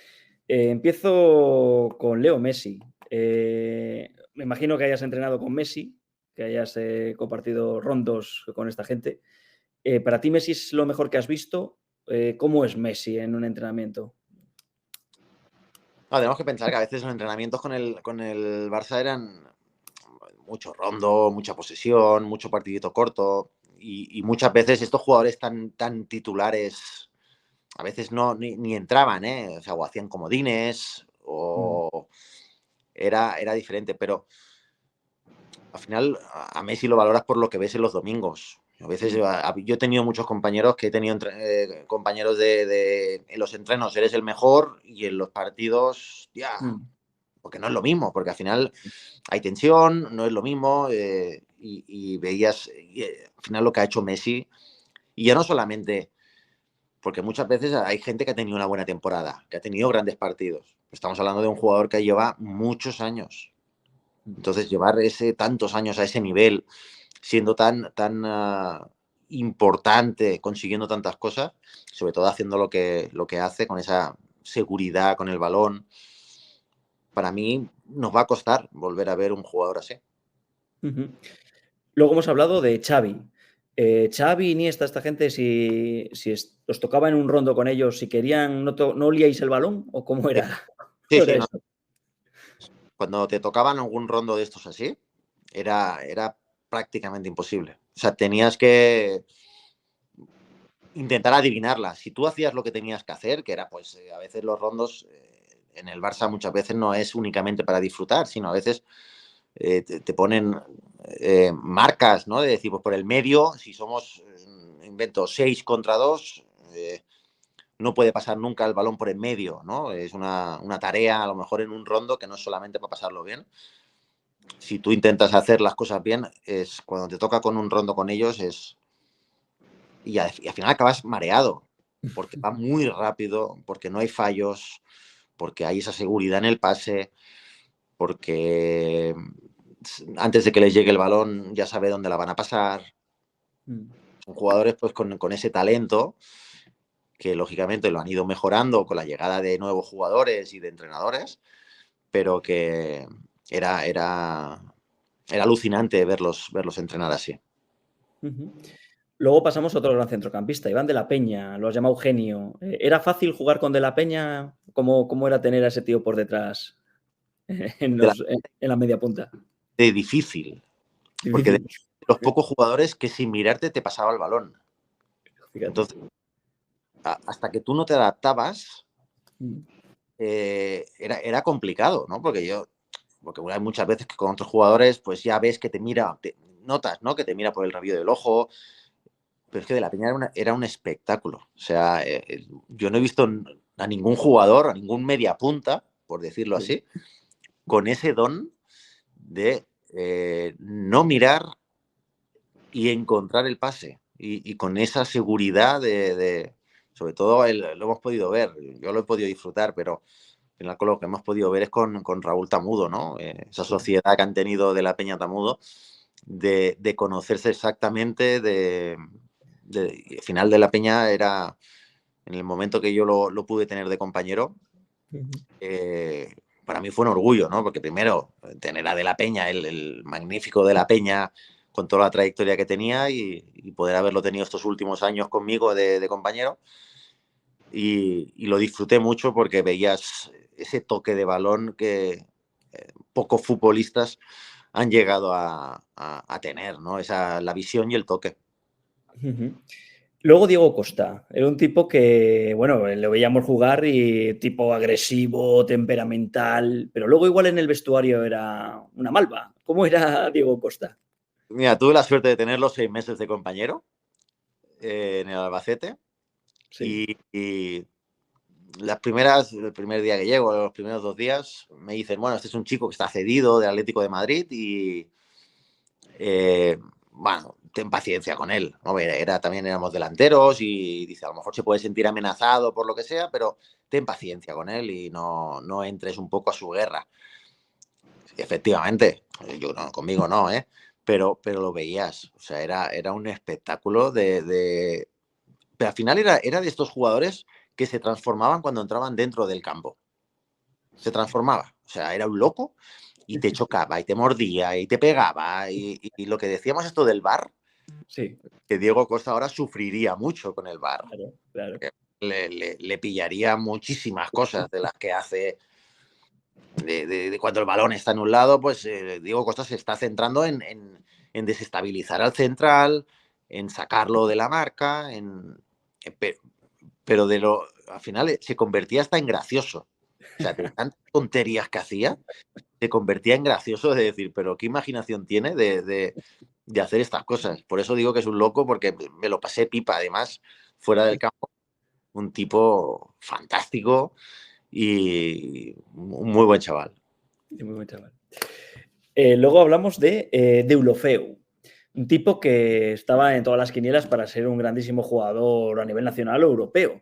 Empiezo con Leo Messi. Me imagino que hayas entrenado con Messi, que hayas compartido rondos con esta gente. ¿Para ti Messi es lo mejor que has visto? ¿Cómo es Messi en un entrenamiento? Tenemos que pensar que a veces los entrenamientos con el Barça eran mucho rondo, mucha posesión, mucho partidito corto, y muchas veces estos jugadores tan titulares a veces ni entraban, o sea, o hacían comodines, o era diferente, pero al final a Messi lo valoras por lo que ves en los domingos. A veces yo he tenido muchos compañeros que he tenido compañeros en los entrenos eres el mejor y en los partidos ya, porque no es lo mismo, porque al final hay tensión, no es lo mismo, y veías al final lo que ha hecho Messi, y ya no solamente porque muchas veces hay gente que ha tenido una buena temporada, que ha tenido grandes partidos, Estamos hablando de un jugador que lleva muchos años. Entonces, llevar tantos años a ese nivel, siendo tan importante, consiguiendo tantas cosas, sobre todo haciendo lo que hace, con esa seguridad con el balón, para mí nos va a costar volver a ver un jugador así. Luego hemos hablado de Xavi. Xavi, Iniesta, esta gente, si os tocaba en un rondo con ellos, si querían, ¿no olíais el balón? ¿O cómo era? Sí, ¿Cómo sí, era no. eso? Cuando te tocaban algún rondo de estos así, era prácticamente imposible. O sea, tenías que intentar adivinarla. Si tú hacías lo que tenías que hacer, que era pues a veces los rondos en el Barça muchas veces no es únicamente para disfrutar, sino a veces te ponen marcas, ¿no? De decir, pues por el medio, si somos, invento, 6 contra 2, no puede pasar nunca el balón por el medio, ¿no? Es una tarea a lo mejor en un rondo que no es solamente para pasarlo bien. Si tú intentas hacer las cosas bien, es cuando te toca con un rondo con ellos, y al final acabas mareado, porque va muy rápido, porque no hay fallos, porque hay esa seguridad en el pase, porque antes de que les llegue el balón ya sabe dónde la van a pasar. Son jugadores pues con ese talento que lógicamente lo han ido mejorando con la llegada de nuevos jugadores y de entrenadores, pero que era alucinante verlos entrenar así. Luego pasamos a otro gran centrocampista, Iván de la Peña, lo has llamado genio. ¿Era fácil jugar con de la Peña? ¿Cómo era tener a ese tío por detrás en la media punta? De difícil, porque de los pocos jugadores que sin mirarte te pasaba el balón. Fíjate. Entonces, hasta que tú no te adaptabas, era complicado, ¿no? Porque hay muchas veces que con otros jugadores, pues ya ves que te mira, notas, ¿no? Que te mira por el rabillo del ojo. Pero es que de la Peña era un espectáculo. O sea, yo no he visto a ningún jugador, a ningún mediapunta, por decirlo así, con ese don de no mirar y encontrar el pase. Y con esa seguridad sobre todo lo hemos podido ver, yo lo he podido disfrutar, pero al final con lo que hemos podido ver es con Raúl Tamudo, ¿no? Esa sociedad que han tenido de la Peña Tamudo, de conocerse exactamente, al final de la Peña era, en el momento que yo lo pude tener de compañero, para mí fue un orgullo, ¿no? Porque primero, tener a De la Peña, el magnífico De la Peña, con toda la trayectoria que tenía y poder haberlo tenido estos últimos años conmigo de compañero. Y lo disfruté mucho porque veías ese toque de balón que pocos futbolistas han llegado a tener, ¿no? La visión y el toque. Luego Diego Costa, era un tipo que, bueno, le veíamos jugar y tipo agresivo, temperamental, pero luego igual en el vestuario era una malva. ¿Cómo era Diego Costa? Mira, tuve la suerte de tenerlo 6 meses de compañero en el Albacete. Sí. Y el primer día que llego, los primeros 2 días, me dicen, bueno, este es un chico que está cedido del Atlético de Madrid y, bueno, ten paciencia con él, ¿no? También éramos delanteros y dice, a lo mejor se puede sentir amenazado por lo que sea, pero ten paciencia con él y no entres un poco a su guerra. Efectivamente, conmigo no, ¿eh? Pero lo veías, o sea, era un espectáculo pero al final era de estos jugadores que se transformaban cuando entraban dentro del campo. Se transformaba, o sea, era un loco y te chocaba y te mordía y te pegaba y lo que decíamos esto del VAR, sí, que Diego Costa ahora sufriría mucho con el VAR. Claro. Le pillaría muchísimas cosas de las que hace. De cuando el balón está en un lado, pues Diego Costa se está centrando en desestabilizar al central, en sacarlo de la marca, pero al final se convertía hasta en gracioso. O sea, de tantas tonterías que hacía, se convertía en gracioso de decir, pero qué imaginación tiene de hacer estas cosas. Por eso digo que es un loco, porque me lo pasé pipa, además, fuera del campo. Un tipo fantástico y un muy buen chaval. Muy buen chaval. Luego hablamos de Deulofeu, un tipo que estaba en todas las quinielas para ser un grandísimo jugador a nivel nacional o europeo.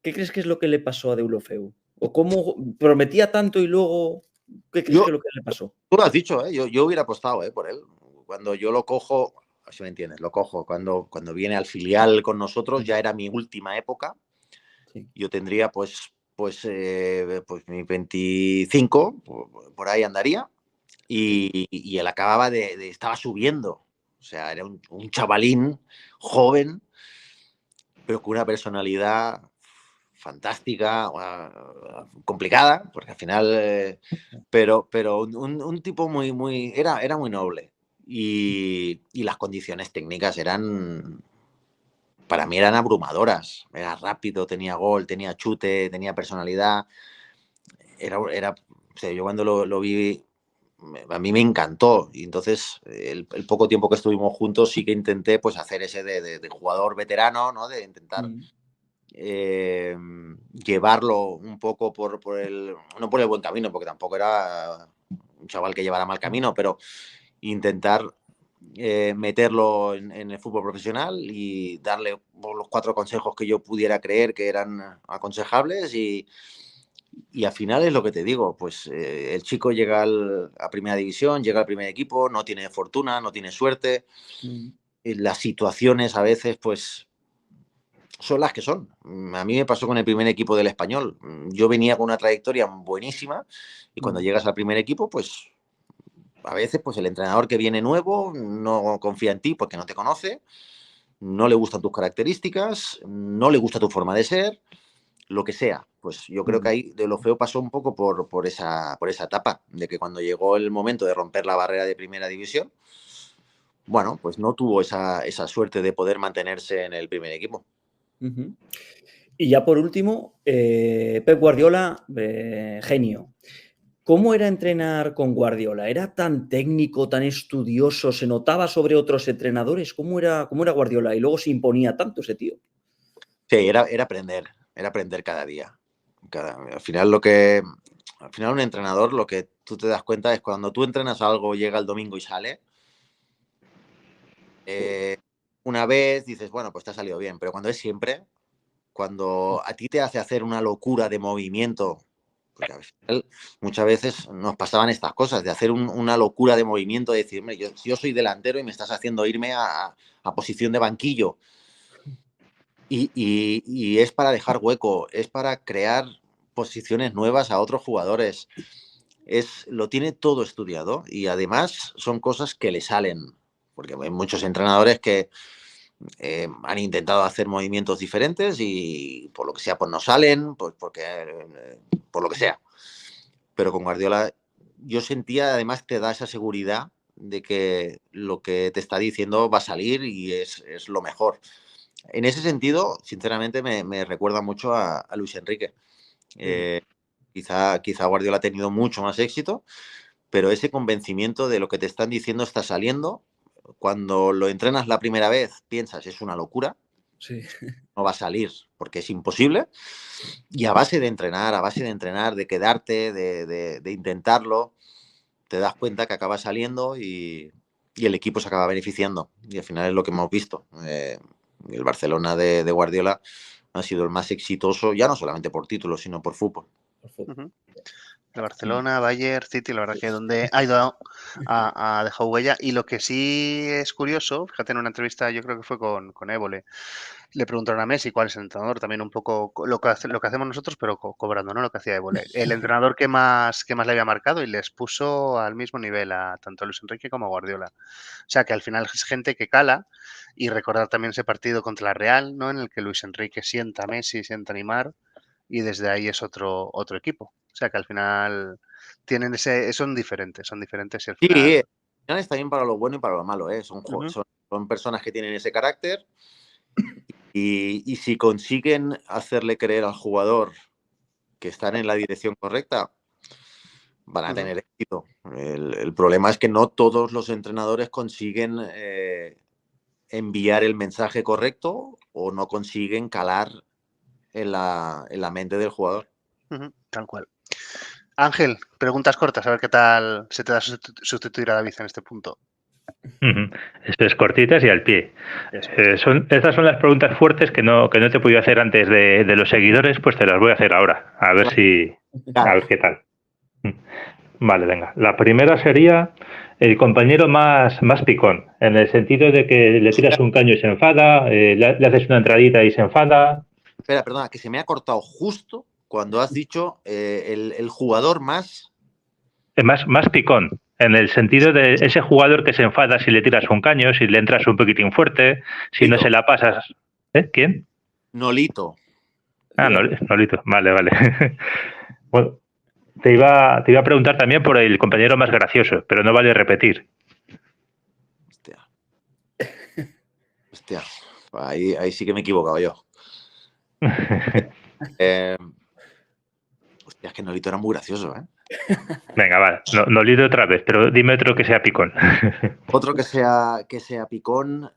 ¿Qué crees que es lo que le pasó a Deulofeu? ¿O cómo prometía tanto y luego qué crees que es lo que le pasó? Tú lo has dicho, ¿eh? Yo hubiera apostado por él. Cuando yo lo cojo, si me entiendes, lo cojo. Cuando viene al filial con nosotros, ya era mi última época. Sí. Yo tendría pues mis 25, por ahí andaría. Y él acababa estaba subiendo. O sea, era un chavalín joven, pero con una personalidad fantástica, complicada, porque al final, pero un tipo era muy noble. Y las condiciones técnicas para mí eran abrumadoras. Era rápido, tenía gol, tenía chute, tenía personalidad. O sea, yo cuando lo vi, a mí me encantó. Y entonces, el poco tiempo que estuvimos juntos, sí que intenté pues hacer ese de jugador veterano, ¿no? De intentar llevarlo un poco no por el buen camino, porque tampoco era un chaval que llevara mal camino, pero intentar meterlo en el fútbol profesional y darle los 4 consejos que yo pudiera creer que eran aconsejables y al final es lo que te digo, pues el chico llega a primera división, llega al primer equipo, no tiene fortuna, no tiene suerte, las situaciones a veces pues son las que son. A mí me pasó con el primer equipo del Español. Yo venía con una trayectoria buenísima y cuando llegas al primer equipo, pues a veces pues el entrenador que viene nuevo no confía en ti porque no te conoce, no le gustan tus características, no le gusta tu forma de ser, lo que sea. Pues yo creo que ahí de lo feo pasó un poco por esa etapa, de que cuando llegó el momento de romper la barrera de primera división, bueno, pues no tuvo esa suerte de poder mantenerse en el primer equipo. Y ya por último, Pep Guardiola, genio. ¿Cómo era entrenar con Guardiola? ¿Era tan técnico, tan estudioso? ¿Se notaba sobre otros entrenadores? ¿Cómo era Guardiola? Y luego se imponía tanto ese tío. Sí, era aprender cada día. Al final un entrenador, lo que tú te das cuenta es cuando tú entrenas algo, llega el domingo y sale, una vez dices, bueno, pues te ha salido bien, pero cuando es siempre, cuando a ti te hace hacer una locura de movimiento, porque al final muchas veces nos pasaban estas cosas, de hacer una locura de movimiento, de decir, yo soy delantero y me estás haciendo irme a posición de banquillo. Y es para dejar hueco, es para crear posiciones nuevas a otros jugadores. Lo tiene todo estudiado y además son cosas que le salen, porque hay muchos entrenadores que han intentado hacer movimientos diferentes y por lo que sea pues no salen, pues por lo que sea. Pero con Guardiola yo sentía, además te da esa seguridad de que lo que te está diciendo va a salir y es lo mejor. En ese sentido, sinceramente, me recuerda mucho a Luis Enrique. Quizá Guardiola ha tenido mucho más éxito, pero ese convencimiento de lo que te están diciendo está saliendo. Cuando lo entrenas la primera vez, piensas, es una locura, no va a salir porque es imposible. Y a base de entrenar, de quedarte, de intentarlo, te das cuenta que acaba saliendo y el equipo se acaba beneficiando. Y al final es lo que hemos visto. El Barcelona de Guardiola ha sido el más exitoso, ya no solamente por títulos, sino por fútbol. De Barcelona, Bayern, City, la verdad que donde ha ido ha dejado huella. Y lo que sí es curioso, fíjate, en una entrevista, yo creo que fue con Évole, le preguntaron a Messi cuál es el entrenador, también un poco lo que hacemos nosotros, pero cobrando, ¿no? Lo que hacía Évole. El entrenador que más le había marcado y les puso al mismo nivel a tanto a Luis Enrique como a Guardiola. O sea que al final es gente que cala, y recordar también ese partido contra la Real, ¿no? En el que Luis Enrique sienta a Messi, sienta a Neymar, y desde ahí es otro equipo. O sea que al final tienen son diferentes y al Sí, final... al final está bien para lo bueno y para lo malo, ¿eh? Son personas que tienen ese carácter y si consiguen hacerle creer al jugador que están en la dirección correcta, van a tener éxito. El problema es que no todos los entrenadores consiguen enviar el mensaje correcto o no consiguen calar en la mente del jugador. Tal cual. Ángel, preguntas cortas, a ver qué tal se te da sustituir a David en este punto. Esto es cortitas y al pie. Eso. Estas son las preguntas fuertes que no te he podido hacer antes de los seguidores, pues te las voy a hacer ahora. A ver qué tal. Vale, venga. La primera sería el compañero más picón, en el sentido de que le tiras un caño y se enfada, le haces una entradita y se enfada. Espera, perdona, que se me ha cortado justo cuando has dicho el jugador más... Más picón, en el sentido de ese jugador que se enfada si le tiras un caño, si le entras un poquitín fuerte, si no se la pasas. ¿Quién? Nolito. Ah, Nolito. Vale. Bueno, te iba a preguntar también por el compañero más gracioso, pero no vale repetir. Hostia. Ahí sí que me he equivocado yo. Hostia, es que Nolito era muy gracioso, ¿eh? Venga, vale. Nolito otra vez, pero dime otro que sea picón. Otro que sea picón.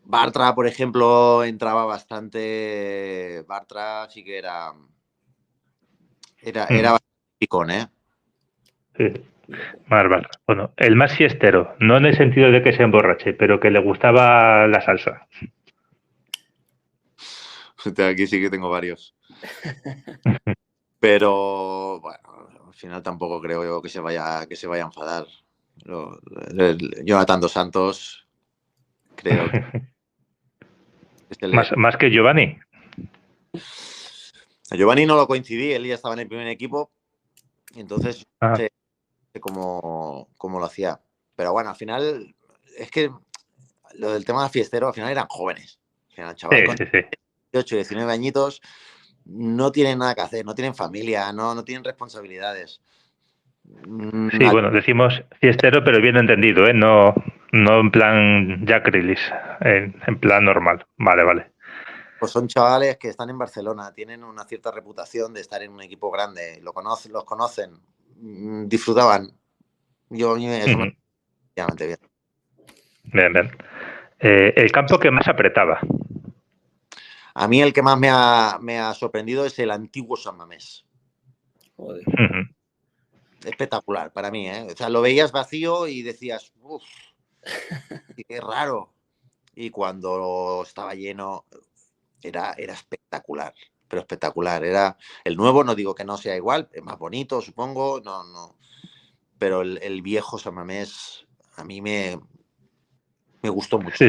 Bartra, por ejemplo, entraba bastante. Bartra sí que era bastante picón, ¿eh? Sí. Bartra. Bueno, el más fiestero, no en el sentido de que se emborrache, pero que le gustaba la salsa. Aquí sí que tengo varios. Pero bueno, al final tampoco creo yo que se vaya a enfadar. Jonathan Dos Santos, creo que más que Giovanni. A Giovanni no lo coincidí, él ya estaba en el primer equipo, y entonces no sé cómo lo hacía. Pero bueno, al final es que lo del tema fiestero, al final eran jóvenes. Al final, chaval, con 18, 19 añitos, no tienen nada que hacer, no tienen familia, no tienen responsabilidades. Sí, bueno, decimos fiestero, pero bien entendido, ¿eh? No en plan Jack Grealish, en plan normal. Vale. Pues son chavales que están en Barcelona, tienen una cierta reputación de estar en un equipo grande, los conocen, disfrutaban. Yo a mí eso me bien. Bien. El campo que más apretaba. A mí el que más me ha sorprendido es el antiguo San Mamés. Joder. Espectacular para mí, ¿eh? O sea, lo veías vacío y decías, uff, qué raro. Y cuando estaba lleno, era espectacular, pero espectacular. Era el nuevo, no digo que no sea igual, es más bonito, supongo, no. Pero el viejo San Mamés a mí me gustó mucho.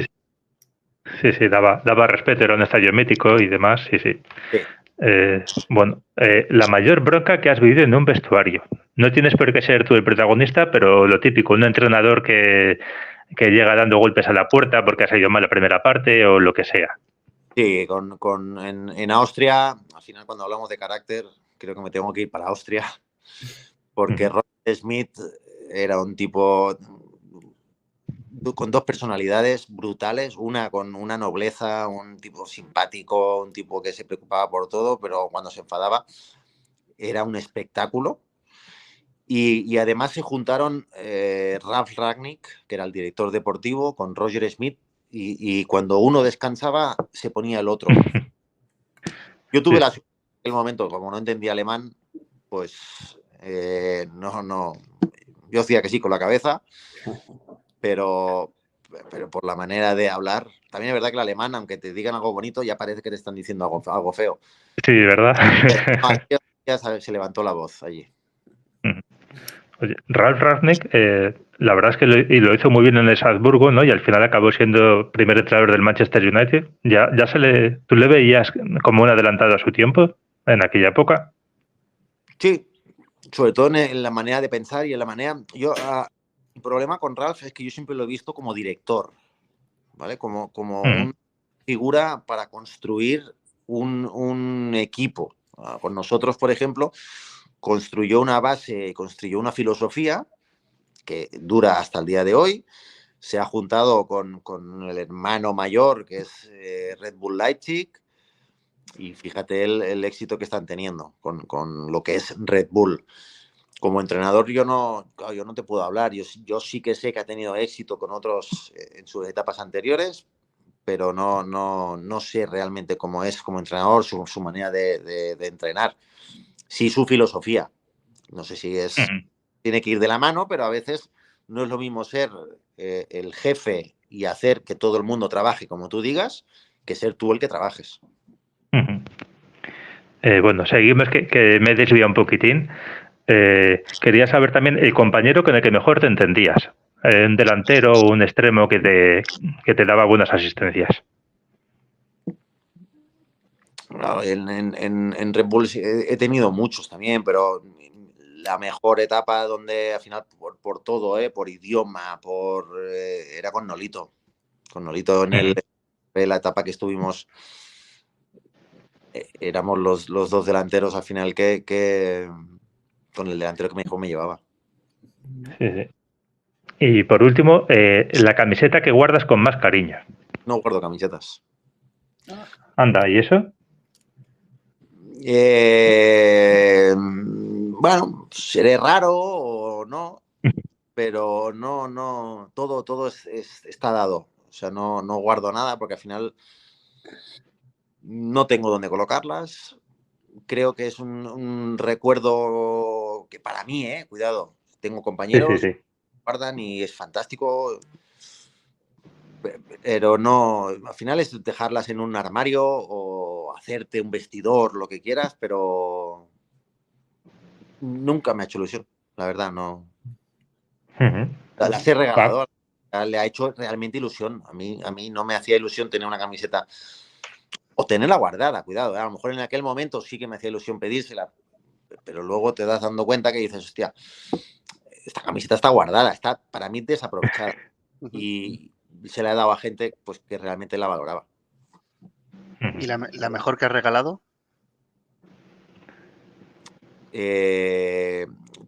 Sí, daba respeto, era un estadio mítico y demás, sí. Bueno, la mayor bronca que has vivido en un vestuario. No tienes por qué ser tú el protagonista, pero lo típico, un entrenador que llega dando golpes a la puerta porque ha salido mal la primera parte o lo que sea. Sí, en Austria, al final cuando hablamos de carácter, creo que me tengo que ir para Austria, porque Roger Schmidt era un tipo con dos personalidades brutales, una con una nobleza, un tipo simpático, un tipo que se preocupaba por todo, pero cuando se enfadaba era un espectáculo. Y además se juntaron Ralf Rangnick, que era el director deportivo, con Roger Schmidt, y cuando uno descansaba se ponía el otro. Yo tuve en el momento, como no entendía alemán, pues no. Yo decía que sí con la cabeza, pero por la manera de hablar. También es verdad que el alemán, aunque te digan algo bonito, ya parece que te están diciendo algo feo. Sí, ¿verdad? Ya sabes, se levantó la voz allí. Oye, Ralf Rangnick, la verdad es que lo hizo muy bien en el Salzburgo, ¿no? Y al final acabó siendo primer entrenador del Manchester United. ¿Tú le veías como un adelantado a su tiempo en aquella época? Sí, sobre todo en la manera de pensar y en la manera... el problema con Ralf es que yo siempre lo he visto como director, ¿vale? Como una figura para construir un equipo. Con nosotros, por ejemplo, construyó una base, construyó una filosofía que dura hasta el día de hoy. Se ha juntado con el hermano mayor, que es Red Bull Leipzig, y fíjate el éxito que están teniendo con lo que es Red Bull. Como entrenador yo no te puedo hablar. Yo sí que sé que ha tenido éxito con otros en sus etapas anteriores, pero no sé realmente cómo es como entrenador, su manera de entrenar. Sí, su filosofía. No sé si tiene que ir de la mano, pero a veces no es lo mismo ser el jefe y hacer que todo el mundo trabaje como tú digas, que ser tú el que trabajes. Bueno, seguimos, que me he desviado un poquitín. Quería saber también el compañero con el que mejor te entendías. Un delantero o un extremo que te daba buenas asistencias. Claro, en Red Bull he tenido muchos también, pero la mejor etapa donde al final por todo, por idioma, era con Nolito. Con Nolito en la etapa que estuvimos, éramos los dos delanteros al final que con el delantero que mejor me llevaba. Sí. Y por último, la camiseta que guardas con más cariño. No guardo camisetas. Anda, ¿y eso? Bueno, seré raro o no, pero no, todo está dado. O sea, no guardo nada porque al final no tengo dónde colocarlas. Creo que es un recuerdo que para mí, cuidado, tengo compañeros Sí. que guardan y es fantástico, pero no, al final es dejarlas en un armario o hacerte un vestidor, lo que quieras, pero nunca me ha hecho ilusión, la verdad, no. Las he regalado, le ha hecho realmente ilusión. A mí no me hacía ilusión tener una camiseta o tenerla guardada, cuidado, a lo mejor en aquel momento sí que me hacía ilusión pedírsela, pero luego te das dando cuenta que dices, hostia, esta camiseta está guardada, está para mí desaprovechada. Y se la he dado a gente pues que realmente la valoraba. ¿Y la mejor que has regalado?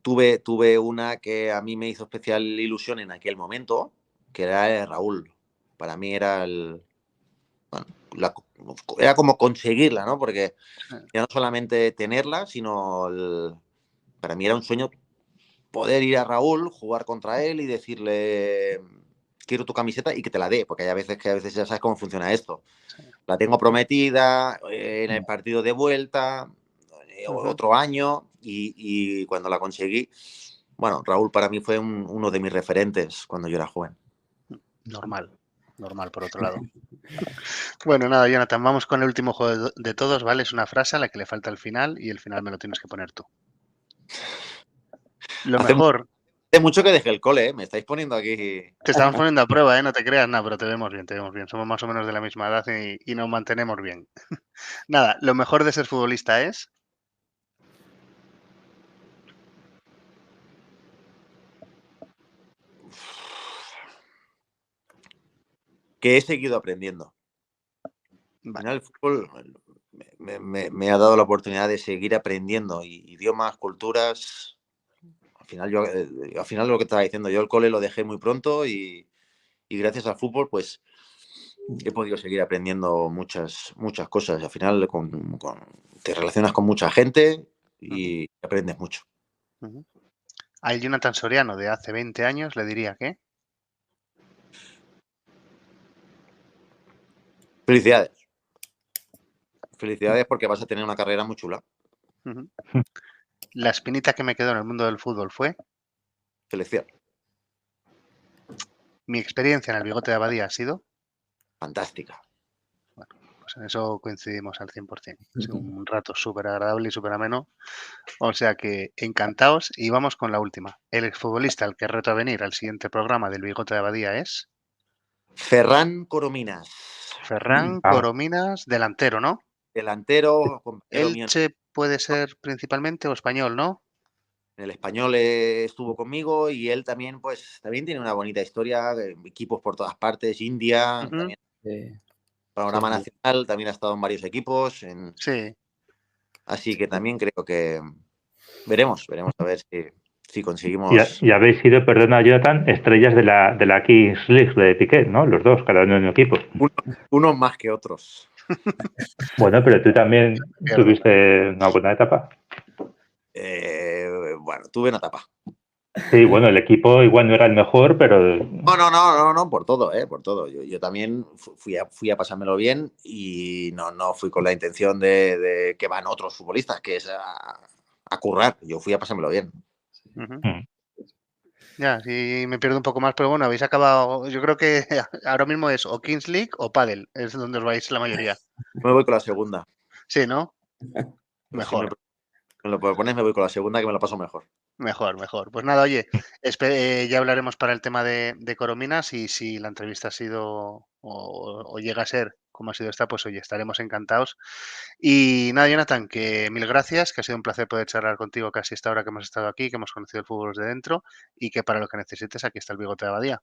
Tuve una que a mí me hizo especial ilusión en aquel momento, que era el Raúl. Para mí era era como conseguirla, ¿no? Porque ya no solamente tenerla, sino para mí era un sueño poder ir a Raúl, jugar contra él y decirle quiero tu camiseta y que te la dé, porque hay veces ya sabes cómo funciona esto. La tengo prometida en el partido de vuelta, otro año, y cuando la conseguí, bueno, Raúl para mí fue uno de mis referentes cuando yo era joven. Normal por otro lado. Bueno, nada, Jonathan, vamos con el último juego de todos, ¿vale? Es una frase a la que le falta el final y el final me lo tienes que poner tú. Lo mejor... Hace mucho que dejé el cole, me estáis poniendo aquí... Te estamos poniendo a prueba, no te creas, nada, pero te vemos bien. Somos más o menos de la misma edad y nos mantenemos bien. Nada, lo mejor de ser futbolista es... que he seguido aprendiendo. Vale. Al final el fútbol me ha dado la oportunidad de seguir aprendiendo idiomas, culturas. Al final lo que estaba diciendo, yo el cole lo dejé muy pronto y gracias al fútbol pues he podido seguir aprendiendo muchas cosas. Al final te relacionas con mucha gente y aprendes mucho. Al Jonathan Soriano de hace 20 años le diría que... Felicidades. Felicidades porque vas a tener una carrera muy chula. La espinita que me quedó en el mundo del fútbol fue... Selección. Mi experiencia en el Bigote de Abadía ha sido... Fantástica. Bueno, pues en eso coincidimos al 100%. Ha sido un rato súper agradable y súper ameno. O sea que encantados y vamos con la última. El exfutbolista al que reto a venir al siguiente programa del Bigote de Abadía es... Ferran Corominas. Ferran Corominas, delantero, ¿no? Delantero. Elche puede ser principalmente o español, ¿no? En el Español estuvo conmigo y él también, pues, también tiene una bonita historia, equipos por todas partes, India, también panorama nacional, también ha estado en varios equipos. Sí. Así que también creo que veremos a ver si conseguimos. Y habéis sido, perdona Jonathan, estrellas de la Kings League de Piquet, ¿no? Los dos, cada uno en un equipo. Unos más que otros. Bueno, pero tú también tuviste una buena etapa. Bueno, tuve una etapa. Sí, bueno, el equipo igual no era el mejor, pero... No, por todo, por todo. Yo también fui a pasármelo bien y no fui con la intención de que van otros futbolistas, que es a a currar, yo fui a pasármelo bien. Ujú. Mm. Ya, sí me pierdo un poco más, pero bueno, habéis acabado. Yo creo que ahora mismo es o Kings League o Padel, es donde os vais la mayoría. Me voy con la segunda. Sí, ¿no? Pues si me Mejor, lo propones, me voy con la segunda, que me lo paso mejor. mejor, mejor. Pues nada, oye, ya hablaremos para el tema de Corominas y si la entrevista ha sido o llega a ser como ha sido esta, pues oye, estaremos encantados. Y nada, Jonathan, que mil gracias, que ha sido un placer poder charlar contigo casi esta hora que hemos estado aquí, que hemos conocido el fútbol desde dentro y que para lo que necesites aquí está el Bigote de Abadía.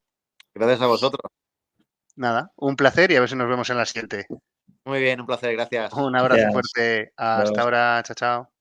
Gracias a vosotros. Nada, un placer y a ver si nos vemos en la siguiente. Muy bien, un placer, gracias. Un abrazo Gracias. fuerte. Hasta Adiós. ahora. Chao, chao.